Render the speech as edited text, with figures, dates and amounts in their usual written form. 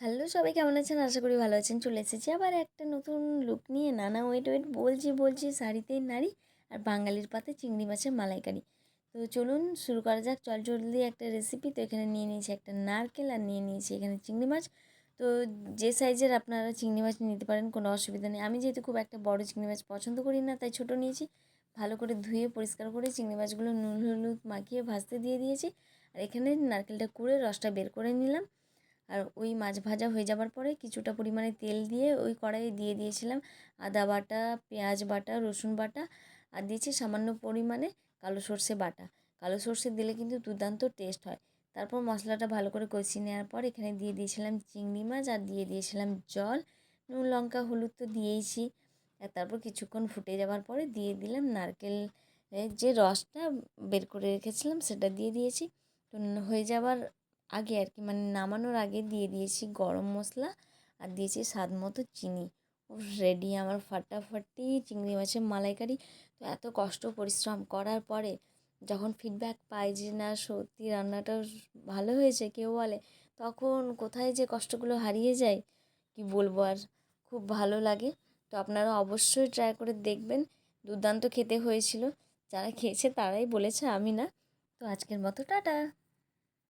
Hello সবাই কেমন আছেন? আশা করি ভালো আছেন। চলে এসেছি আবার একটা নতুন লুক নিয়ে। নানা ওয়েট বলছি শাড়িতেই নারী আর বাঙালির পাতে চিংড়ি মাছের মালাইকারি। তো চলুন শুরু করা যাক চটজলদি একটা রেসিপি। তো এখানে নিয়ে নিয়েছি একটা নারকেল আর নিয়ে নিয়েছি এখানে চিংড়ি মাছ। তো যে সাইজের আপনারা চিংড়ি মাছ নিতে পারেন, কোনো অসুবিধা নেই। আমি যেহেতু খুব একটা বড় চিংড়ি মাছ পছন্দ করি না, তাই ছোটো নিয়েছি। ভালো করে ধুয়ে পরিষ্কার করে চিংড়ি মাছগুলো নুন হলুদ মাখিয়ে ভাজতে দিয়ে দিয়েছি। আর এখানে নারকেলটা কুড়ে রসটা বের করে নিলাম। আর ওই মাছ ভাজা হয়ে যাবার পরে কিছুটা পরিমাণে তেল দিয়ে ওই কড়াইয়ে দিয়ে দিয়েছিলাম আদা বাটা, পেঁয়াজ বাটা, রসুন বাটা, আর দিয়েছি সামান্য পরিমাণে কালো সর্ষে বাটা। কালো সর্ষে দিলে কিন্তু দুর্দান্ত টেস্ট হয়। তারপর মশলাটা ভালো করে কষিয়ে নেওয়ার পর এখানে দিয়ে দিয়েছিলাম চিংড়ি মাছ আর দিয়ে দিয়েছিলাম জল, নুন লঙ্কা হলুদ তো দিয়েইছি। আর তারপর কিছুক্ষণ ফুটে যাওয়ার পরে দিয়ে দিলাম নারকেল যে রসটা বের করে রেখেছিলাম সেটা দিয়ে দিয়েছি। তো হয়ে যাওয়ার আগে আর কি, মানে নামানোর আগে দিয়ে দিয়েছি গরম মশলা আর দিয়েছি স্বাদ মতো চিনি। ও রেডি আমার ফাটাফাটি চিংড়ি মাছের মালাইকারি। তো এত কষ্ট পরিশ্রম করার পরে যখন ফিডব্যাক পাই যে না সত্যি রান্নাটা ভালো হয়েছে কেউ বলে, তখন কোথায় যে কষ্টগুলো হারিয়ে যায় কি বলবো আর। খুব ভালো লাগে। তো আপনারা অবশ্যই ট্রাই করে দেখবেন। দুর্দান্ত খেতে হয়েছিল। যারা খেয়েছে তারাই বলেছে, আমি না। তো আজকের মতো টাটা।